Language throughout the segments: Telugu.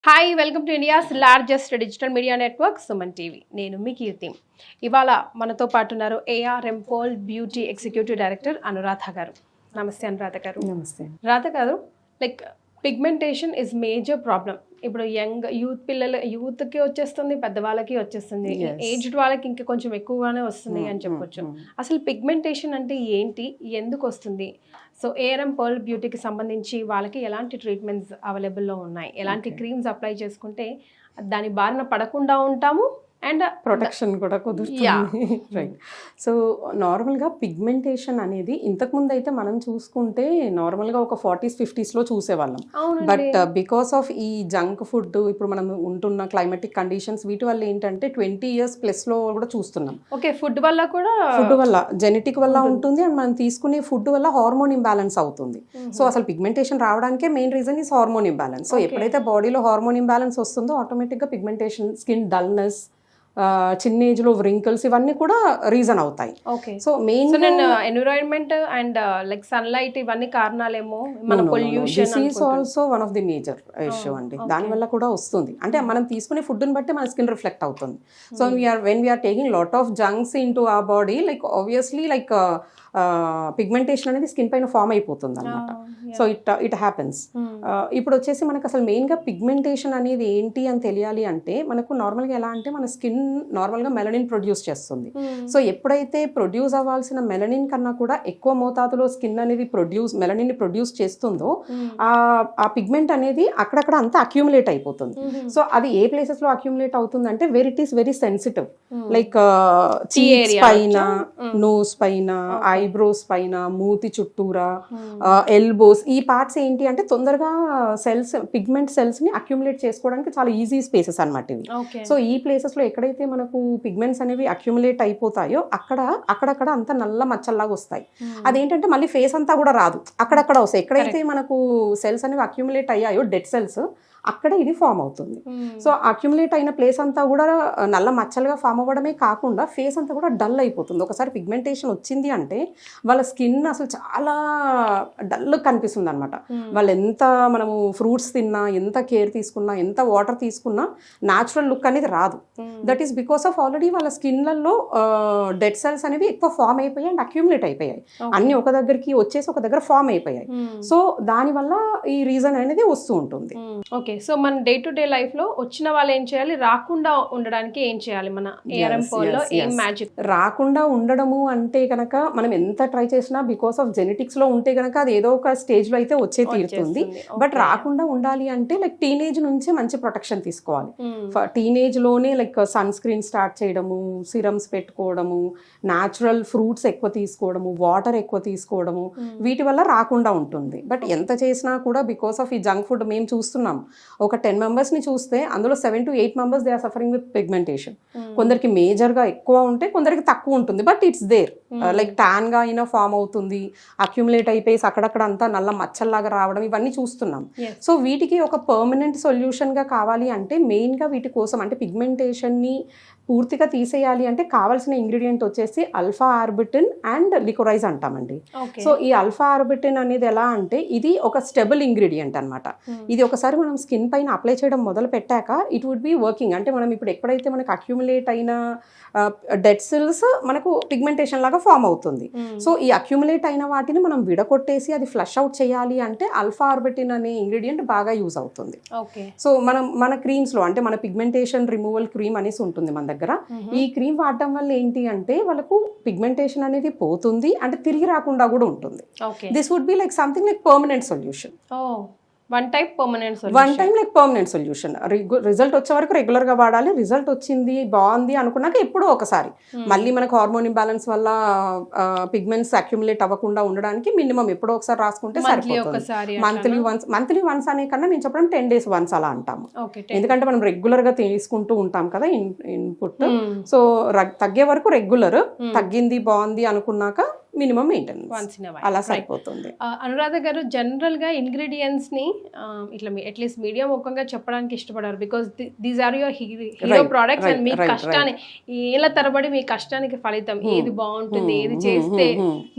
Hi welcome to India's largest digital media network Suman TV. నేను మీ కీర్తి. ఇవాళ మనతో పాటు ఉన్నారు ఏఆర్ఎం పోల్ beauty executive director Anuradha garu. నమస్తే అనురాధ గారు. నమస్తే. Radha garu, like pigmentation is major problem. ఇప్పుడు యూత్కి వచ్చేస్తుంది, పెద్దవాళ్ళకి వచ్చేస్తుంది, ఏజ్డ్ వాళ్ళకి ఇంకా కొంచెం ఎక్కువగానే వస్తుంది అని చెప్పొచ్చు. అసలు పిగ్మెంటేషన్ అంటే ఏంటి, ఎందుకు వస్తుంది? సో ఏఆర్ఎం పర్ల్ బ్యూటీకి సంబంధించి వాళ్ళకి ఎలాంటి ట్రీట్మెంట్స్ అవైలబుల్లో ఉన్నాయి, ఎలాంటి క్రీమ్స్ అప్లై చేసుకుంటే దాని బారిన పడకుండా ఉంటాము అండ్ ప్రొటెక్షన్ కూడా కుదురుతుంది. రైట్. సో నార్మల్గా పిగ్మెంటేషన్ అనేది ఇంతకుముందు అయితే మనం చూసుకుంటే నార్మల్గా ఒక 40s 50sలో చూసేవాళ్ళం. బట్ బికాస్ ఆఫ్ ఈ జంక్ ఫుడ్, ఇప్పుడు మనం ఉంటున్న క్లైమాటిక్ కండిషన్స్, వీటి వల్ల ఏంటంటే 20 years ప్లస్లో కూడా చూస్తున్నాం. ఓకే, ఫుడ్ వల్ల కూడా, ఫుడ్ వల్ల జెనెటిక్ వల్ల ఉంటుంది అండ్ మనం తీసుకునే ఫుడ్ వల్ల హార్మోన్ ఇంబ్యాలెన్స్ అవుతుంది. సో అసలు పిగ్మెంటేషన్ రావడానికే main reason is hormone imbalance. So ఎప్పుడైతే బాడీలో హార్మోన్ ఇంబ్యాలెన్స్ వస్తుందో ఆటోమేటిక్గా పిగ్మెంటేషన్, స్కిన్ డల్నెస్, చిన్న ఏజ్ లో వ్రింకిల్స్, ఇవన్నీ కూడా రీజన్ అవుతాయి. So main environment and like sunlight, ఇవన్నీ కారణాలేమో. మన pollution is also one of the major issue అండి. దాని వల్ల కూడా వస్తుంది. అంటే మనం తీసుకునే ఫుడ్ ని బట్టి మన స్కిన్ రిఫ్లెక్ట్ అవుతుంది. So when we're taking lot of junks into our body, like obviously like pigmentation అనేది స్కిన్ పైన ఫామ్ అయిపోతుంది అనమాట. So it happens. ఇప్పుడు వచ్చేసి మనకు అసలు మెయిన్గా పిగ్మెంటేషన్ అనేది ఏంటి అని తెలియాలి అంటే, మనకు నార్మల్గా ఎలా అంటే మన స్కిన్ నార్మల్గా మెలనిన్ ప్రొడ్యూస్ చేస్తుంది. సో ఎప్పుడైతే ప్రొడ్యూస్ అవ్వాల్సిన మెలనిన్ కన్నా కూడా ఎక్కువ మోతాదులో స్కిన్ అనేది మెలనిన్ ప్రొడ్యూస్ చేస్తుందో ఆ పిగ్మెంట్ అనేది అక్కడక్కడ అంతా అక్యూములేట్ అయిపోతుంది. సో అది ఏ ప్లేసెస్లో అక్యూములేట్ అవుతుంది అంటే it is very sensitive. Like cheeks పైన, నోస్ పైన, ఐబ్రోస్ పైన, మూతి చుట్టూరా, ఎల్బోస్, ఈ పార్ట్స్ ఏంటి అంటే తొందరగా సెల్స్, పిగ్మెంట్ సెల్స్ ని అక్యుములేట్ చేసుకోవడానికి చాలా ఈజీ స్పేసెస్ అన్నమాట ఇవి. సో ఈ ప్లేసెస్ లో ఎక్కడైతే మనకు పిగ్మెంట్స్ అనేవి అక్యుములేట్ అయిపోతాయో అక్కడక్కడ అంతా నల్ల మచ్చల్లాగా వస్తాయి. అదేంటంటే మళ్ళీ ఫేస్ అంతా కూడా రాదు, అక్కడక్కడ వస్తాయి. ఎక్కడైతే మనకు సెల్స్ అనేవి అక్యుములేట్ అయ్యాయో, డెడ్ సెల్స్, అక్కడ ఇది ఫామ్ అవుతుంది. సో అక్యుములేట్ అయిన ప్లేస్ అంతా కూడా నల్ల మచ్చలుగా ఫామ్ అవ్వడమే కాకుండా ఫేస్ అంతా కూడా డల్ అయిపోతుంది. ఒకసారి పిగ్మెంటేషన్ వచ్చింది అంటే వాళ్ళ స్కిన్ అసలు చాలా డల్ కనిపిస్తుంది అనమాట. వాళ్ళు ఎంత మనము ఫ్రూట్స్ తిన్నా, ఎంత కేర్ తీసుకున్నా, ఎంత వాటర్ తీసుకున్నా న్యాచురల్ లుక్ అనేది రాదు. That is because of already వాళ్ళ స్కిన్లలో డెడ్ సెల్స్ అనేవి ఎక్కువ ఫామ్ అయిపోయాయి అండ్ అక్యుములేట్ అయిపోయాయి. అన్ని ఒక దగ్గరికి వచ్చేసి ఒక దగ్గర ఫామ్ అయిపోయాయి. సో దానివల్ల ఈ రీజన్ అనేది వస్తూ ఉంటుంది. ఓకే, సో మన డే టు డే లైఫ్ లో వచ్చిన వాళ్ళు ఏం చేయాలి, రాకుండా ఉండడానికి ఏం చేయాలి? మన ఏఆర్ఎం పోల్ లో ఏం మ్యాజిక్? రాకుండా ఉండడము అంటే కనుక మనం ఎంత ట్రై చేసినా, బికాస్ ఆఫ్ జెనెటిక్స్ లో ఉంటే కనుక అది ఏదో ఒక స్టేజ్ లో అయితే వచ్చే తీరుతుంది. బట్ రాకుండా ఉండాలి అంటే లైక్ టీనేజ్ నుంచే మంచి ప్రొటెక్షన్ తీసుకోవాలి. టీనేజ్ లోనే లైక్ సన్ స్క్రీన్ స్టార్ట్ చేయడము, సిరమ్స్ పెట్టుకోవడము, న్యాచురల్ ఫ్రూట్స్ ఎక్కువ తీసుకోవడము, వాటర్ ఎక్కువ తీసుకోవడము, వీటి వల్ల రాకుండా ఉంటుంది. బట్ ఎంత చేసినా కూడా బికాస్ ఆఫ్ ఈ జంక్ ఫుడ్ మేము చూస్తున్నాం. ఒక 10 members ని చూస్తే అందులో 7 to 8 members they are suffering with pigmentation. కొందరికి మేజర్ గా ఎక్కువ ఉంటే, కొందరికి తక్కువ ఉంటుంది. But it's there, like tan గా అయినా ఫామ్ అవుతుంది, అక్యుములేట్ అయిపోయి అక్కడక్కడ అంతా నల్ల మచ్చల్లాగా రావడం, ఇవన్నీ చూస్తున్నాం. సో వీటికి ఒక పర్మనెంట్ సొల్యూషన్ గా కావాలి అంటే మెయిన్ గా వీటి కోసం, అంటే పిగ్మెంటేషన్ ని పూర్తిగా తీసేయాలి అంటే కావాల్సిన ఇంగ్రీడియంట్ వచ్చేసి అల్ఫా ఆర్బిటిన్ అండ్ లికోరైజ్ అంటామండి. సో ఈ అల్ఫా ఆర్బిటిన్ అనేది ఎలా అంటే ఇది ఒక స్టెబుల్ ఇంగ్రీడియంట్ అనమాట. ఇది ఒకసారి మనం స్కిన్ పైన అప్లై చేయడం మొదలు పెట్టాక ఇట్ వుడ్ బి వర్కింగ్. అంటే మనం ఇప్పుడు ఎప్పుడైతే మనకు అక్యుములేట్ అయిన డెడ్ సెల్స్ మనకు పిగ్మెంటేషన్ లాగా ఫామ్ అవుతుంది. సో ఈ అక్యుములేట్ అయిన వాటిని మనం విడగొట్టేసి అది ఫ్లష్ అవుట్ చేయాలి అంటే అల్ఫా ఆర్బిటిన్ అనే ఇంగ్రీడియంట్ బాగా యూజ్ అవుతుంది. సో మన క్రీమ్స్ లో, అంటే మన పిగ్మెంటేషన్ రిమూవల్ క్రీమ్ అనేసి ఉంటుంది మన దగ్గర. ఈ క్రీమ్ వాడటం వల్ల ఏంటి అంటే వాళ్ళకు పిగ్మెంటేషన్ అనేది పోతుంది, అంటే తిరిగి రాకుండా కూడా ఉంటుంది. This would be like something like permanent solution. One time like permanent solution. Result వచ్చే వరకు రెగ్యులర్ గా వాడాలి. రిజల్ట్ వచ్చింది, బాగుంది అనుకున్నాక ఎప్పుడో ఒకసారి మళ్ళీ మనకు హార్మోన్ ఇంబ్యాలెన్స్ వల్ల పిగ్మెంట్స్ అక్యుములేట్ అవ్వకుండా ఉండడానికి మినిమం ఎప్పుడో ఒకసారి రాసుకుంటే సరిపోతుంది. మంత్లీ వన్స్ అనే కన్నా నేను చెప్పడం 10 days once అలా అంటాము. ఎందుకంటే మనం రెగ్యులర్ గా తీసుకుంటూ ఉంటాం కదా ఇన్పుట్. సో తగ్గే వరకు రెగ్యులర్, తగ్గింది బాగుంది అనుకున్నాక మినిమం మెయింటెనెన్స్ వన్స్ ఇన్ అలా సరిపోతుంది. అనురాధ గారు జనరల్గా ఇంగ్రీడియంట్స్ని ఇట్లా అట్లీస్ట్ మీడియా ముఖంగా చెప్పడానికి ఇష్టపడారు, because these are your hero products and మీ కష్టాన్ని ఏళ్ళ తరబడి మీ కష్టానికి ఫలితం ఏది బాగుంటుంది, ఏది చేస్తే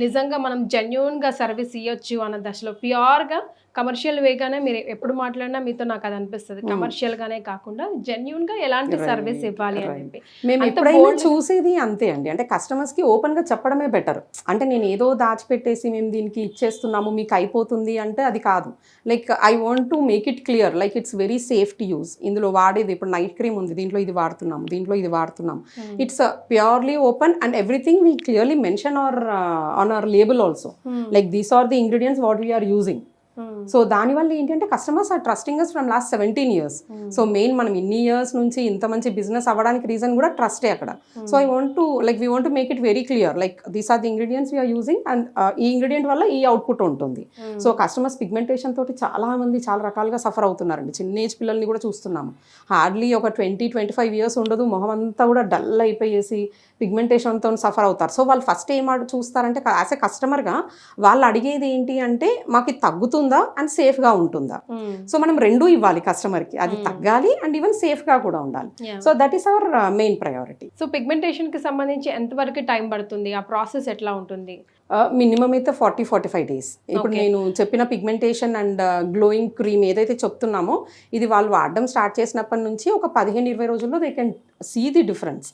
నిజంగా మనం జెన్యూన్ గా సర్వీస్ ఇవ్వచ్చు అన్న దశలో ప్యూర్గా కమర్షియల్ వేగానే మీరు ఎప్పుడు మాట్లాడినా మీతో నాకు అది అనిపిస్తుంది, కమర్షియల్ గానే కాకుండా జెన్యూన్ గా ఎలాంటి సర్వీస్ ఇవ్వాలి అని చెప్పి. మేము ఎప్పుడైనా చూసేది అంతే అండి, అంటే కస్టమర్స్ కి ఓపెన్ గా చెప్పడమే బెటర్. అంటే నేను ఏదో దాచిపెట్టేసి మేము దీనికి ఇచ్చేస్తున్నాము మీకు అయిపోతుంది అంటే అది కాదు. Like I want to make it clear, like it's very safe to use. ఇందులో వాడేది ఇప్పుడు నైట్ క్రీమ్ ఉంది, దీంట్లో ఇది వాడుతున్నాం, దీంట్లో ఇది వాడుతున్నాం. It's purely open and everything we clearly mention on our label also, like these are the ingredients what we're using. So దానివల్ల ఏంటంటే customers are trusting us from last 17 years. So main మనం ఇన్ని ఇయర్స్ నుంచి ఇంత మంచి బిజినెస్ అవ్వడానికి రీజన్ కూడా ట్రస్టే అక్కడ. So I want to like we want to make it very clear, like these are the ingredients we're using and ఈ ఇంగ్రీడియంట్ వల్ల ఈ అవుట్పుట్ ఉంటుంది. సో కస్టమర్స్ పిగ్మెంటేషన్ తోటి చాలా మంది చాలా రకాలుగా సఫర్ అవుతున్నారండి. చిన్న ఏజ్ పిల్లల్ని కూడా చూస్తున్నాము, హార్డ్లీ ఒక 20-25 years ఉండదు, మొహం అంతా కూడా డల్ అయిపోయేసి పిగ్మెంటేషన్తో సఫర్ అవుతారు. సో వాళ్ళు ఫస్ట్ ఏం చూస్తారంటే యాజ్ ఎ కస్టమర్గా వాళ్ళు అడిగేది ఏంటి అంటే మాకు ఇది తగ్గుతుందా అండ్ సేఫ్గా ఉంటుందా. సో మనం రెండూ ఇవ్వాలి కస్టమర్కి, అది తగ్గాలి అండ్ ఈవెన్ సేఫ్గా కూడా ఉండాలి. So that is our main priority. So పిగ్మెంటేషన్కి సంబంధించి ఎంతవరకు టైం పడుతుంది, ఆ ప్రాసెస్ ఎట్లా ఉంటుంది? మినిమం అయితే 40-45 days. ఇప్పుడు నేను చెప్పిన పిగ్మెంటేషన్ అండ్ గ్లోయింగ్ క్రీమ్ ఏదైతే చెప్తున్నామో ఇది వాళ్ళు వాడడం స్టార్ట్ చేసినప్పటి నుంచి ఒక 15-20 రోజుల్లో they can see the difference.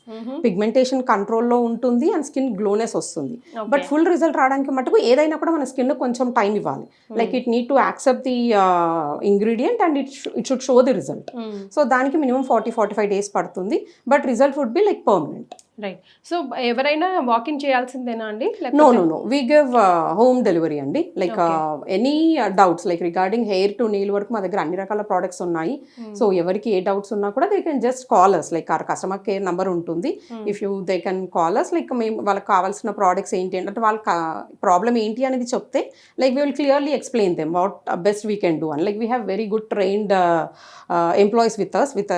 Pigmentation కంట్రోల్లో ఉంటుంది అండ్ స్కిన్ గ్లోనెస్ వస్తుంది. బట్ ఫుల్ రిజల్ట్ రావడానికి మటుకు ఏదైనా కూడా మన స్కిన్ కొంచెం టైం ఇవ్వాలి. Like it need to accept the ingredient and it should show the result. So దానికి మినిమం 40-45 days పడుతుంది. But result would be like permanent. Right. So ఎవరైనా వాకింగ్ చేయాల్సిందేనా అండి? No we give home delivery అండి. Like any doubts like regarding hair to nail వరకు మా దగ్గర అన్ని రకాల ప్రోడక్ట్స్ ఉన్నాయి. సో ఎవరికి ఏ డౌట్స్ ఉన్నా కూడా they can just call us, like our customer care number ఉంటుంది. If you they can call us, like మేము వాళ్ళకి కావాల్సిన ప్రోడక్ట్స్ ఏంటి అంటే వాళ్ళ ప్రాబ్లమ్ ఏంటి అనేది చెప్తే like we will clearly explain them what best we can do. And like we have very good trained employees with us, with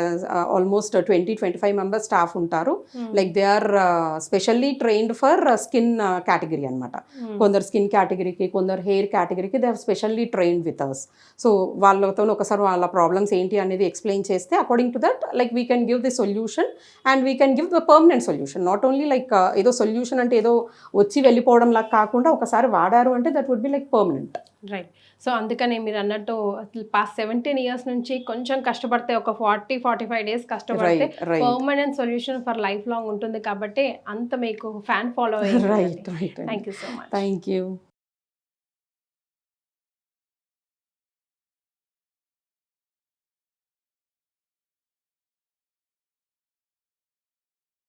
almost 20-25 members staff ఉంటారు. Like they are specially trained for skin category అనమాట. కొందరు స్కిన్ కేటగిరీకి, కొందరు హెయిర్ కేటగిరీకి they have specially trained with us. So వాళ్ళతో ఒకసారి వాళ్ళ ప్రాబ్లమ్స్ ఏంటి అనేది ఎక్స్ప్లెయిన్ చేస్తే according to that like we can give the solution and we can give the permanent solution. Not only like ఏదో సొల్యూషన్ అంటే ఏదో వచ్చి వెళ్ళిపోవడం లాగా కాకుండా ఒకసారి వాడారు అంటే that would be like permanent. Right. So అందుకనే మీరు అన్నట్టు పాస్ట్ 17 years నుంచి కొంచెం కష్టపడితే ఒక 40-45 days కష్టపడితే permanent solution for life long ఉంటుంది. కాబట్టి అంత మీకు ఫ్యాన్ ఫాలో అయ్యింది. Right. Thank you so much. Thank you.